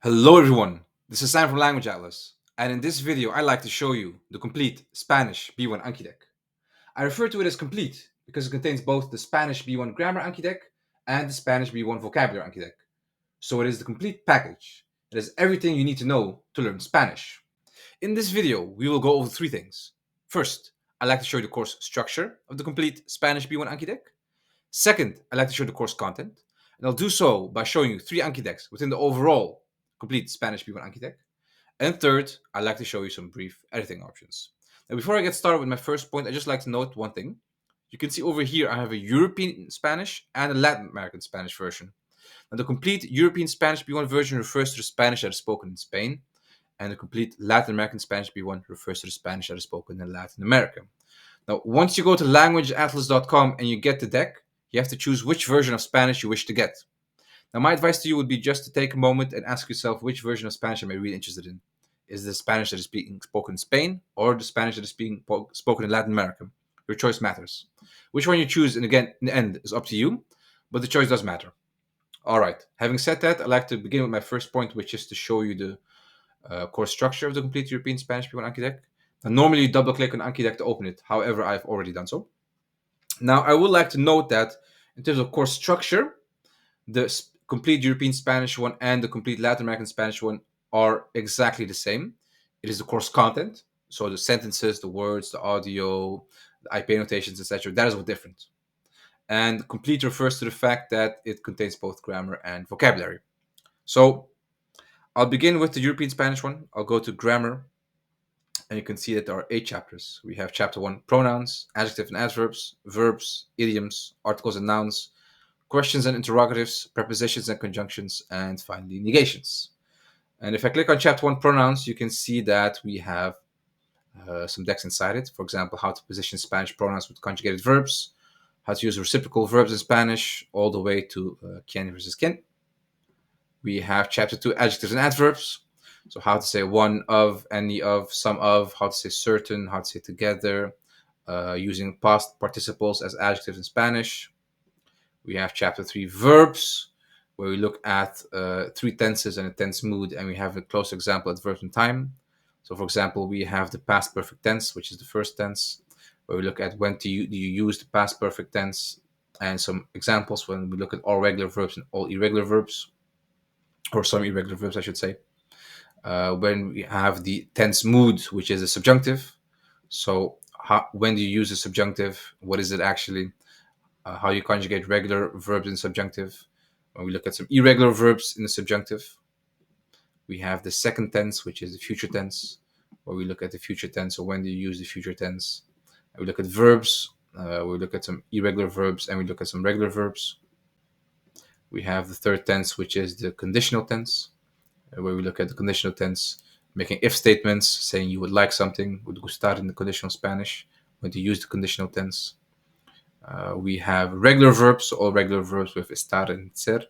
Hello everyone, this is Sam from Language Atlas, and in this video I'd like to show you the complete Spanish B1 Anki Deck. I refer to it as complete because it contains both the Spanish B1 Grammar Anki Deck and the Spanish B1 Vocabulary Anki Deck. So it is the complete package. It has everything you need to know to learn Spanish. In this video, we will go over three things. First, I'd like to show you the course structure of the complete Spanish B1 Anki Deck. Second, I'd like to show the course content, and I'll do so by showing you three Anki decks within the overall complete Spanish B1 Anki deck. And third, I'd like to show you some brief editing options. Now, before I get started with my first point, I'd just like to note one thing. You can see over here I have a European Spanish and a Latin American Spanish version. Now, the complete European Spanish B1 version refers to the Spanish that is spoken in Spain, and the complete Latin American Spanish B1 refers to the Spanish that is spoken in Latin America. Now, once you go to languageatlas.com and you get the deck, you have to choose which version of Spanish you wish to get. Now, my advice to you would be just to take a moment and ask yourself which version of Spanish am I really interested in. Is the Spanish that is being spoken in Spain or the Spanish that is being spoken in Latin America? Your choice matters. Which one you choose, and again, in the end, is up to you, but the choice does matter. All right, having said that, I'd like to begin with my first point, which is to show you the course structure of the complete European Spanish B1 Anki Deck. Now, normally you double click on Anki Deck to open it. However, I've already done so. Now, I would like to note that in terms of course structure, the complete European Spanish one and the complete Latin American Spanish one are exactly the same. It is the course content, so the sentences, the words, the audio, the IP notations, etc. That is what different. And complete refers to the fact that it contains both grammar and vocabulary. So I'll begin with the European Spanish one. I'll go to grammar, and you can see that there are 8 chapters. We have chapter 1, pronouns, adjectives and adverbs, verbs, idioms, articles and nouns, questions and interrogatives, prepositions and conjunctions, and finally negations. And if I click on chapter 1, pronouns, you can see that we have some decks inside it. For example, how to position Spanish pronouns with conjugated verbs, how to use reciprocal verbs in Spanish, all the way to quién versus quién. We have chapter 2, adjectives and adverbs. So how to say one of, any of, some of, how to say certain, how to say together, using past participles as adjectives in Spanish. We have chapter 3, verbs, where we look at 3 tenses and a tense mood, and we have a close example at verbs in time. So, for example, we have the past perfect tense, which is the first tense, where we look at when do you use the past perfect tense, and some examples when we look at all regular verbs and all irregular verbs, or some irregular verbs, I should say. When we have the tense mood, which is a subjunctive. So, when do you use the subjunctive? What is it actually? How you conjugate regular verbs in subjunctive. When we look at some irregular verbs in the subjunctive, we have the second tense, which is the future tense, where we look at the future tense, or when do you use the future tense. And we look at verbs, we look at some irregular verbs, and we look at some regular verbs. We have the third tense, which is the conditional tense, where we look at the conditional tense, making if statements, saying you would like something, would gustar in the conditional Spanish, when to use the conditional tense. We have regular verbs, all regular verbs with estar and ser.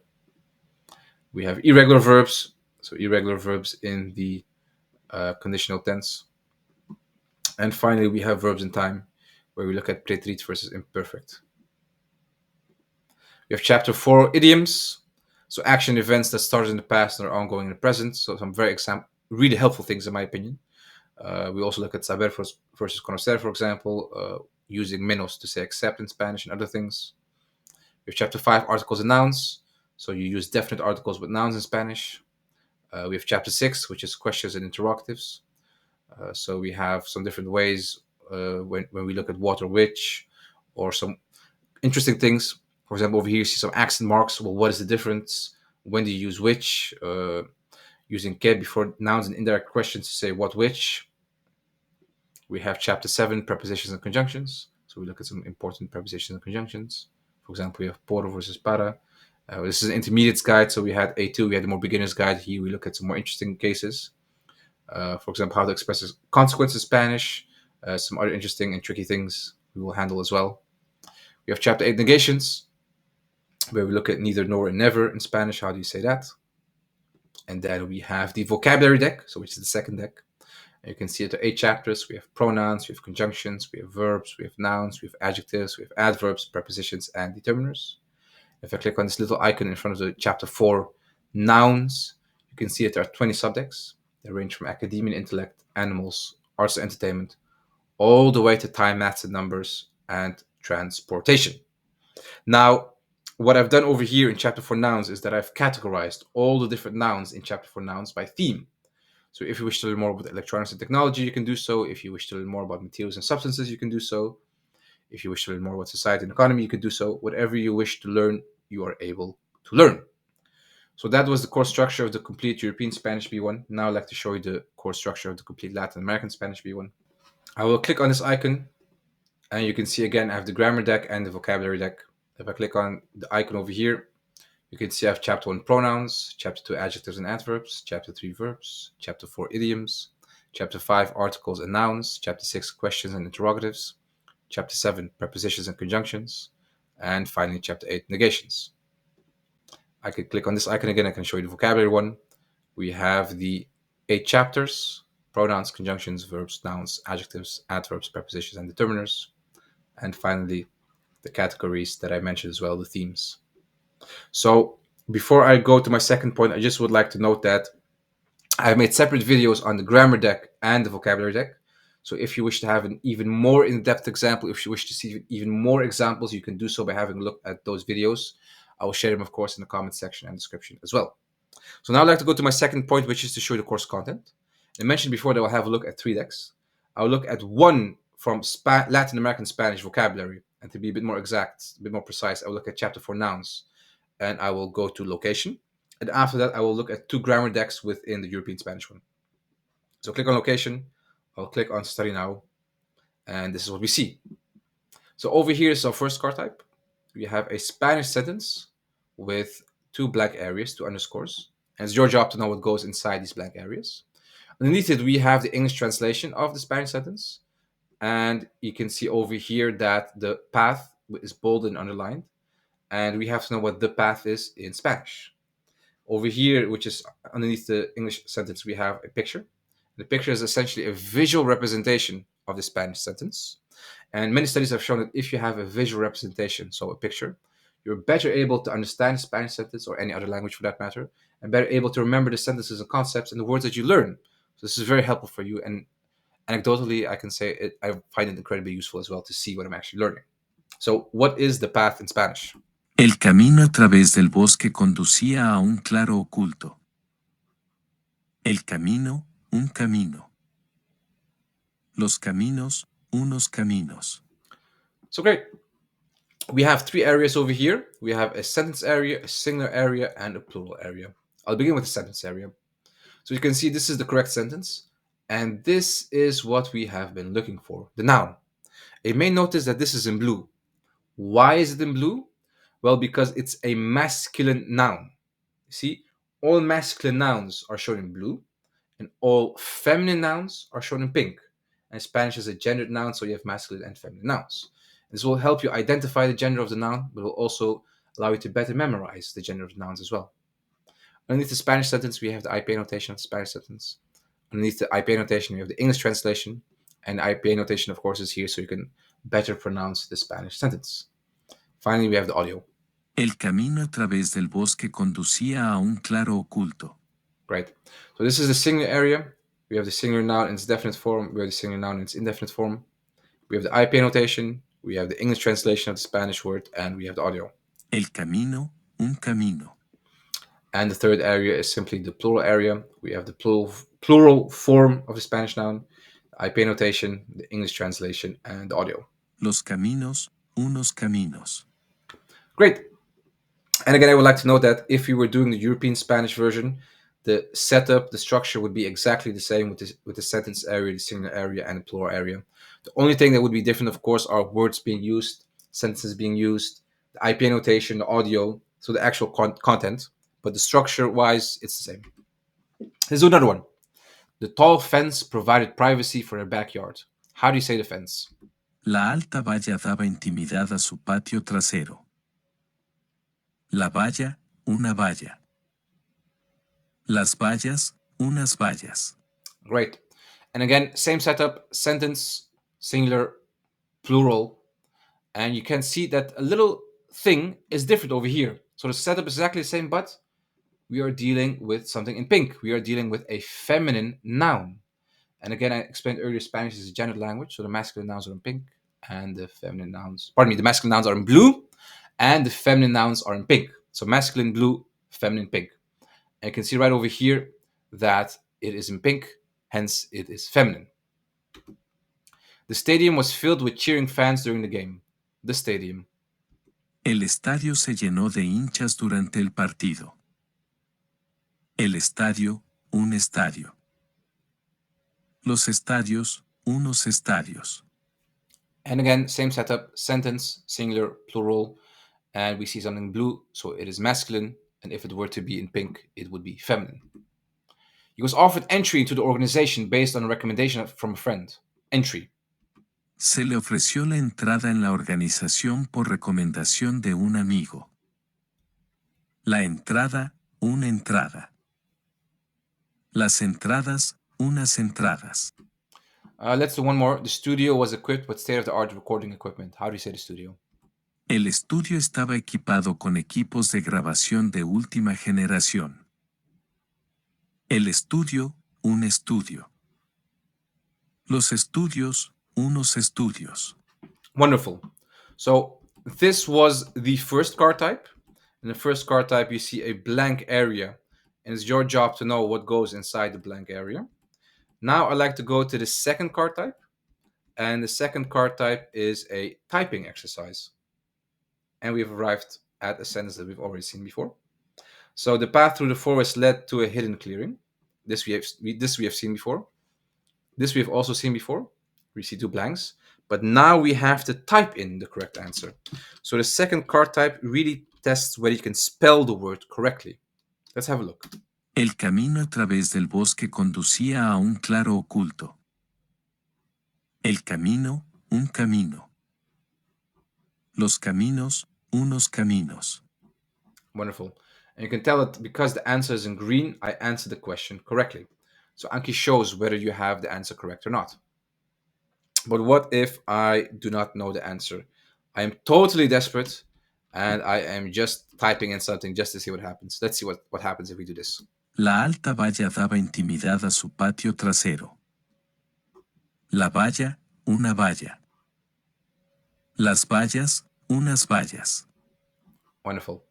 We have irregular verbs, so irregular verbs in the conditional tense. And finally, we have verbs in time, where we look at preterite versus imperfect. We have chapter 4, idioms, so action events that started in the past and are ongoing in the present. So some very really helpful things in my opinion. We also look at saber versus conocer, for example, using menos to say accept in Spanish and other things. We have chapter 5, articles and nouns. So you use definite articles with nouns in Spanish. We have chapter 6, which is questions and interrogatives. So we have some different ways when we look at what or which, or some interesting things. For example, over here you see some accent marks. Well, what is the difference? When do you use which? Using que before nouns and indirect questions to say what which. We have chapter 7, prepositions and conjunctions. So we look at some important prepositions and conjunctions. For example, we have por versus para. This is an intermediates guide, so we had A2, we had the more beginner's guide. Here we look at some more interesting cases. For example, how to express consequences in Spanish. Some other interesting and tricky things we will handle as well. We have chapter 8, negations, where we look at neither, nor, and never in Spanish. How do you say that? And then we have the vocabulary deck, so which is the second deck. And you can see it there are 8 chapters. We have pronouns, we have conjunctions, we have verbs, we have nouns, we have adjectives, we have adverbs, prepositions, and determiners. If I click on this little icon in front of the chapter 4, nouns, you You can see that there are 20 subjects. They range from academia and intellect, animals, arts and entertainment, all the way to time, maths and numbers, and transportation. Now, what I've done over here in chapter 4 nouns is that I've categorized all the different nouns in chapter 4 nouns by theme. So if you wish to learn more about electronics and technology, you can do so. If you wish to learn more about materials and substances, you can do so. If you wish to learn more about society and economy, you can do so. Whatever you wish to learn, you are able to learn. So that was the course structure of the complete European Spanish B1. Now I'd like to show you the course structure of the complete Latin American Spanish B1. I will click on this icon, and you can see again I have the grammar deck and the vocabulary deck. If I click on the icon over here, you can see I have chapter 1 pronouns, chapter 2 adjectives and adverbs, chapter 3 verbs, chapter 4 idioms, chapter 5 articles and nouns, chapter 6 questions and interrogatives, chapter 7 prepositions and conjunctions, and finally chapter 8 negations. I could click on this icon again. I can show you the vocabulary one. We have the 8 chapters: pronouns, conjunctions, verbs, nouns, adjectives, adverbs, prepositions, and determiners. And finally, the categories that I mentioned as well, the themes. So before I go to my second point, I just would like to note that I've made separate videos on the grammar deck and the vocabulary deck. So if you wish to have an even more in-depth example, if you wish to see even more examples, you can do so by having a look at those videos. I will share them, of course, in the comment section and description as well. So now I'd like to go to my second point, which is to show you the course content. I mentioned before that I'll have a look at 3 decks. I'll look at one from Latin American Spanish vocabulary, and to be a bit more exact, a bit more precise, I will look at chapter 4 nouns, and I will go to location. And after that, I will look at 2 grammar decks within the European Spanish one. So click on location, I'll click on study now, and this is what we see. So over here is our first card type. We have a Spanish sentence with 2 blank areas, 2 underscores. And it's your job to know what goes inside these blank areas. Underneath it, we have the English translation of the Spanish sentence. And you can see over here that the path is bolded and underlined. And we have to know what the path is in Spanish. Over here, which is underneath the English sentence, we have a picture. The picture is essentially a visual representation of the Spanish sentence. And many studies have shown that if you have a visual representation, so a picture, you're better able to understand the Spanish sentence, or any other language for that matter, and better able to remember the sentences and concepts and the words that you learn. So this is very helpful for you. And anecdotally, I can say I find it incredibly useful as well to see what I'm actually learning. So what is the path in Spanish? El camino a través del bosque conducía a un claro oculto. El camino, un camino. Los caminos, unos caminos. So great. We have 3 areas over here. We have a sentence area, a singular area, and a plural area. I'll begin with the sentence area. So you can see this is the correct sentence, and this is what we have been looking for, the noun. You may notice that this is in blue. Why is it in blue? Well, because it's a masculine noun. See, all masculine nouns are shown in blue, and all feminine nouns are shown in pink. And Spanish is a gendered noun, so you have masculine and feminine nouns. This will help you identify the gender of the noun, but will also allow you to better memorize the gender of the nouns as well. Underneath the Spanish sentence, we have the IPA notation of the Spanish sentence. Underneath the IPA notation, we have the English translation. And the IPA notation, of course, is here so you can better pronounce the Spanish sentence. Finally, we have the audio. El camino a través del bosque conducía a un claro oculto. Great. So this is the singular area. We have the singular noun in its definite form. We have the singular noun in its indefinite form. We have the IPA notation. We have the English translation of the Spanish word. And we have the audio. El camino, un camino. And the third area is simply the plural area. We have the plural form of the Spanish noun, the IPA notation, the English translation, and the audio. Los caminos, unos caminos. Great. And again, I would like to note that if we were doing the European Spanish version, the setup, the structure would be exactly the same with the sentence area, the singular area, and the plural area. The only thing that would be different, of course, are words being used, sentences being used, the IPA notation, the audio, so the actual content. But the structure-wise, it's the same. Let's do another one. The tall fence provided privacy for their backyard. How do you say the fence? La alta valla daba intimidad a su patio trasero. La valla, una valla. Las vallas, unas vallas. Great. And again, same setup, sentence, singular, plural. And you can see that a little thing is different over here. So the setup is exactly the same, but we are dealing with something in pink. We are dealing with a feminine noun. And again, I explained earlier, Spanish is a gendered language, so the masculine nouns are in pink, and the feminine nouns, pardon me, the masculine nouns are in blue, and the feminine nouns are in pink. So masculine blue, feminine pink. And you can see right over here that it is in pink, hence it is feminine. The stadium was filled with cheering fans during the game. The stadium. El estadio se llenó de hinchas durante el partido. El estadio, un estadio. Los estadios, unos estadios. And again, same setup, sentence, singular, plural, and we see something blue, so it is masculine, and if it were to be in pink, it would be feminine. He was offered entry into the organization based on a recommendation from a friend. Entry. Se le ofreció la entrada en la organización por recomendación de un amigo. La entrada, una entrada. Las entradas, unas entradas. Let's do one more. The studio was equipped with state-of-the-art recording equipment. How do you say the studio? El estudio estaba equipado con equipos de grabación de última generación. El estudio, un estudio. Los estudios, unos estudios. Wonderful. So this was the first card type. In the first card type, you see a blank area, and it's your job to know what goes inside the blank area. Now I'd like to go to the second card type, and the second card type is a typing exercise. And we've arrived at a sentence that we've already seen before. So the path through the forest led to a hidden clearing. This we have seen before. This we have also seen before. We see two blanks, but now we have to type in the correct answer. So the second card type really tests whether you can spell the word correctly. Let's have a look. El camino a través del bosque conducía a un claro oculto. El camino, un camino. Los caminos, unos caminos. Wonderful. And you can tell that because the answer is in green, I answered the question correctly. So Anki shows whether you have the answer correct or not. But what if I do not know the answer? I am totally desperate and I am just typing in something just to see what happens. Let's see what happens if we do this. La alta valla daba intimidad a su patio trasero. La valla, una valla. Las vallas, unas vallas. Wonderful.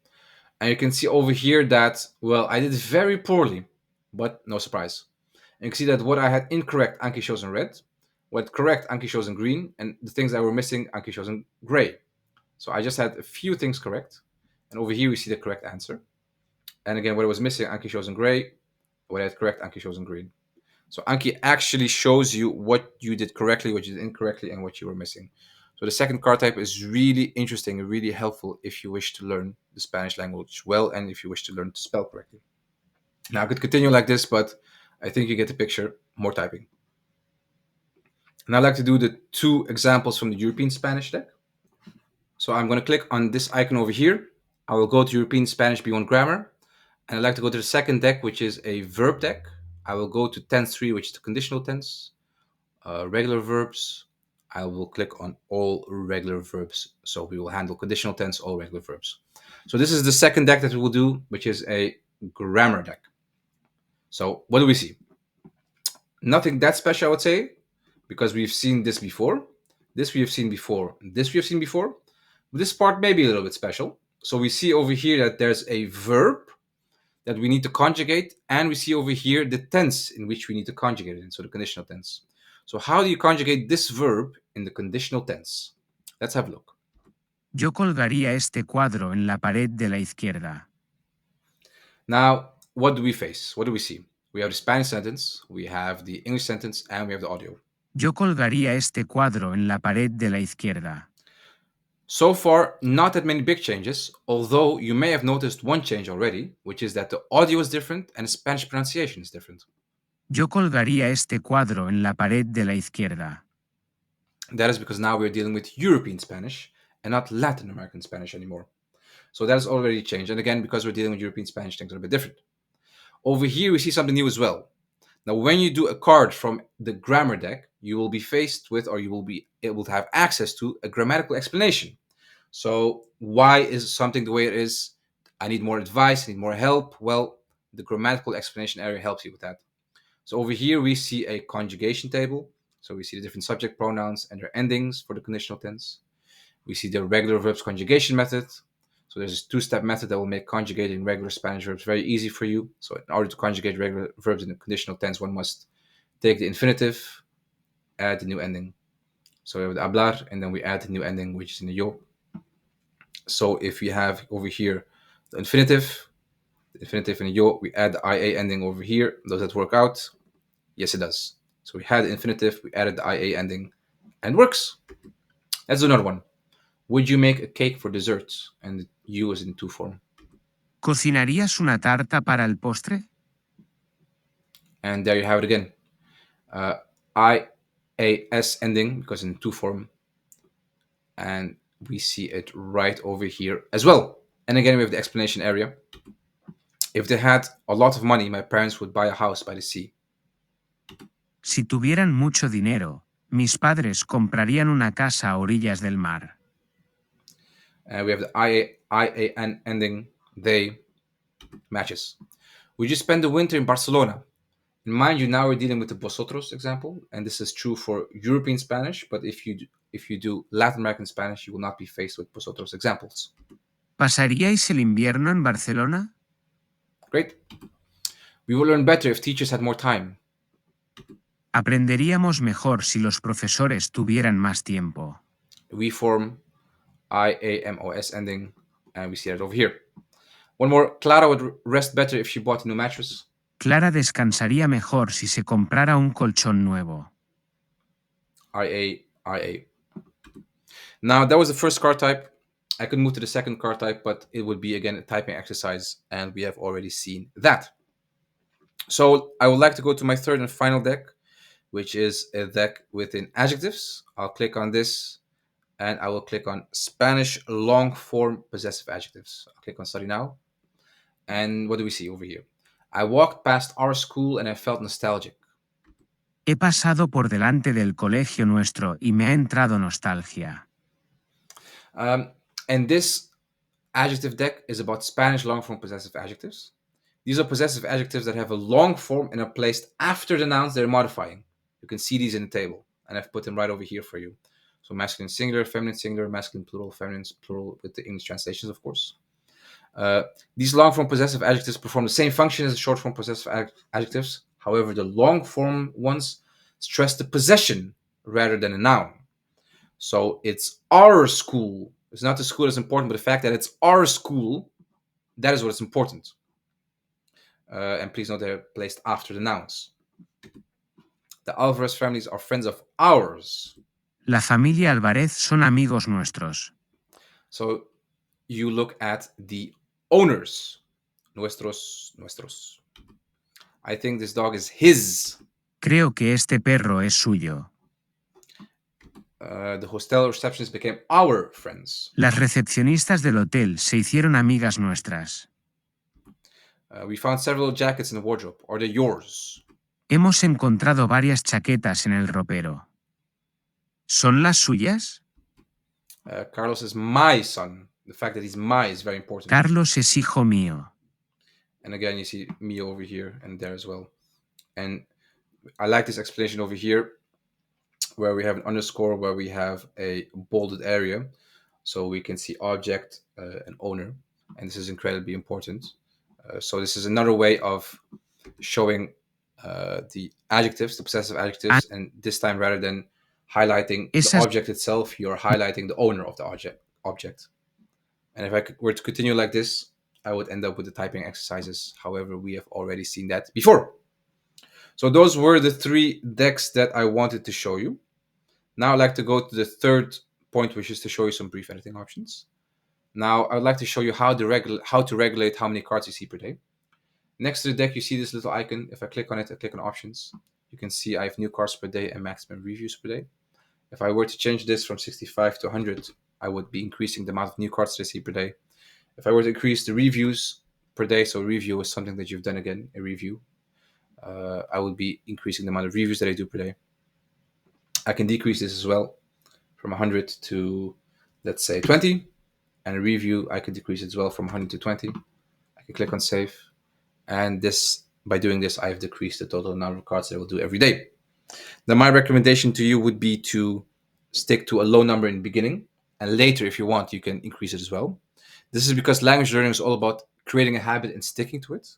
And you can see over here that, well, I did very poorly, but no surprise. And you can see that what I had incorrect, Anki shows in red. What correct, Anki shows in green. And the things that were missing, Anki shows in gray. So I just had a few things correct. And over here, we see the correct answer. And again, what was missing, Anki shows in gray. What I had correct, Anki shows in green. So Anki actually shows you what you did correctly, what you did incorrectly, and what you were missing. So the second card type is really interesting and really helpful if you wish to learn the Spanish language well and if you wish to learn to spell correctly. Now I could continue like this, but I think you get the picture. More typing. Now I'd like to do the two examples from the European Spanish deck. So I'm going to click on this icon over here. I will go to European Spanish B1 Grammar. And I'd like to go to the second deck, which is a verb deck. I will go to tense 3, which is the conditional tense. Regular verbs. I will click on all regular verbs. So we will handle conditional tense, all regular verbs. So this is the second deck that we will do, which is a grammar deck. So what do we see? Nothing that special, I would say, because we've seen this before. This we have seen before. This we have seen before. This part may be a little bit special. So we see over here that there's a verb that we need to conjugate, and we see over here the tense in which we need to conjugate it in, so the conditional tense. So how do you conjugate this verb in the conditional tense? Let's have a look. Yo colgaría este cuadro en la pared de la izquierda. Now, what do we face? What do we see? We have the Spanish sentence, we have the English sentence, and we have the audio. Yo colgaría este cuadro en la pared de la izquierda. So far, not that many big changes, although you may have noticed one change already, which is that the audio is different and the Spanish pronunciation is different. Yo colgaría este cuadro en la pared de la izquierda. That is because now we're dealing with European Spanish and not Latin American Spanish anymore. So that has already changed. And again, because we're dealing with European Spanish, things are a bit different. Over here, we see something new as well. Now, when you do a card from the grammar deck, you will be faced with, or you will be able to have access to a grammatical explanation. So why is something the way it is? I need more advice, I need more help. Well, the grammatical explanation area helps you with that. So over here we see a conjugation table. So we see the different subject pronouns and their endings for the conditional tense. We see the regular verbs conjugation method. So there's a two-step method that will make conjugating regular Spanish verbs very easy for you. So in order to conjugate regular verbs in the conditional tense, one must take the infinitive, add the new ending. So we have the hablar, and then we add the new ending, which is in the yo. So if we have over here the infinitive and the yo, we add the ia ending over here. Does that work out? Yes, it does. So we had the infinitive, we added the ia ending, and it works. Let's do another one. Would you make a cake for dessert? And the U is in two form. ¿Cocinarías una tarta para el postre? And there you have it again. IAS ending, because in two form. And we see it right over here as well. And again, we have the explanation area. If they had a lot of money, my parents would buy a house by the sea. Si tuvieran mucho dinero, mis padres comprarían una casa a orillas del mar. And we have the IAN ending, they matches. Would you spend the winter in Barcelona? And mind you, now we're dealing with the vosotros example, and this is true for European Spanish, but if you do Latin American Spanish, you will not be faced with vosotros examples. ¿Pasaríais el invierno en Barcelona? Great. We will learn better if teachers had more time. Aprenderíamos mejor si los profesores tuvieran más tiempo. We form IAMOS ending, and we see that over here. One more. Clara would rest better if she bought a new mattress. Clara descansaría mejor si se comprara un colchón nuevo. IA. Now, that was the first card type. I could move to the second card type, but it would be, again, a typing exercise, and we have already seen that. So I would like to go to my third and final deck, which is a deck within adjectives. I'll click on this, and I will click on Spanish long form possessive adjectives. I'll click on Study Now. And what do we see over here? I walked past our school and I felt nostalgic. He pasado por delante del colegio nuestro y me ha entrado nostalgia. And this adjective deck is about Spanish long form possessive adjectives. These are possessive adjectives that have a long form and are placed after the nouns they're modifying. You can see these in the table, and I've put them right over here for you. So masculine singular, masculine plural, feminine plural, with the English translations, of course. These long form possessive adjectives perform the same function as the short form possessive adjectives. However, the long form ones stress the possession rather than a noun. So it's our school. It's not the school that's important, but the fact that it's our school, that is what is important. And please note they're placed after the nouns. The Alvarez families are friends of ours. La familia Álvarez son amigos nuestros. So you look at the owners. Nuestros. I think this dog is his. Creo que este perro es suyo. The hostel receptionists became our friends. Las recepcionistas del hotel se hicieron amigas nuestras. We found several jackets in the wardrobe. Are they yours? Hemos encontrado varias chaquetas en el ropero. ¿Son las suyas? Carlos is my son. The fact that he's my is very important. Carlos es hijo mío. And again, you see me over here and there as well. And I like this explanation over here, where we have an underscore, where we have a bolded area. So we can see object and owner. And this is incredibly important. So this is another way of showing the adjectives, the possessive adjectives. And this time, rather than highlighting the object itself, you're highlighting the owner of the object. And if I were to continue like this, I would end up with the typing exercises. However, we have already seen that before. So those were the three decks that I wanted to show you. Now I'd like to go to the third point, which is to show you some brief editing options. Now I'd like to show you how to regulate how many cards you see per day. Next to the deck, you see this little icon. If I click on it, I click on options. You can see I have new cards per day and maximum reviews per day. If I were to change this from 65 to 100, I would be increasing the amount of new cards that I see per day. If I were to increase the reviews per day, so review is something that you've done again, a review, I would be increasing the amount of reviews that I do per day. I can decrease this as well from 100 to, let's say, 20. And a review, I can decrease it as well from 100 to 20. I can click on save. And by doing this, I've decreased the total number of cards that I will do every day. Now, my recommendation to you would be to stick to a low number in the beginning, and later, if you want, you can increase it as well. This is because language learning is all about creating a habit and sticking to it.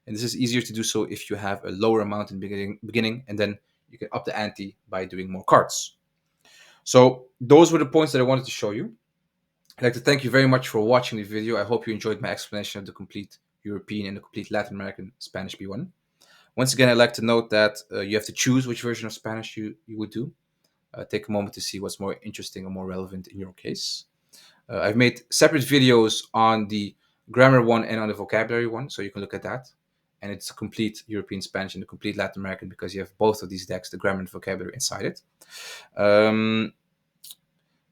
And this is easier to do so if you have a lower amount in the beginning, and then you can up the ante by doing more cards. So those were the points that I wanted to show you. I'd like to thank you very much for watching the video. I hope you enjoyed my explanation of the complete European and the complete Latin American Spanish B1. Once again, I'd like to note that you have to choose which version of Spanish you would do. Take a moment to see what's more interesting or more relevant in your case. I've made separate videos on the grammar one and on the vocabulary one, so you can look at that. And it's a complete European Spanish and a complete Latin American because you have both of these decks, the grammar and vocabulary, inside it.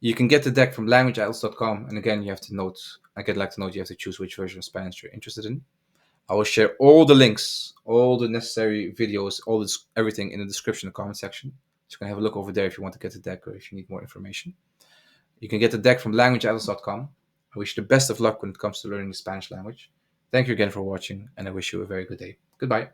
You can get the deck from languageatlas.com, and again, you have to note, I'd like to note you have to choose which version of Spanish you're interested in. I will share all the links, all the necessary videos, everything in the description and comment section. So you can have a look over there if you want to get the deck or if you need more information. You can get the deck from languageatlas.com. I wish you the best of luck when it comes to learning the Spanish language. Thank you again for watching, and I wish you a very good day. Goodbye.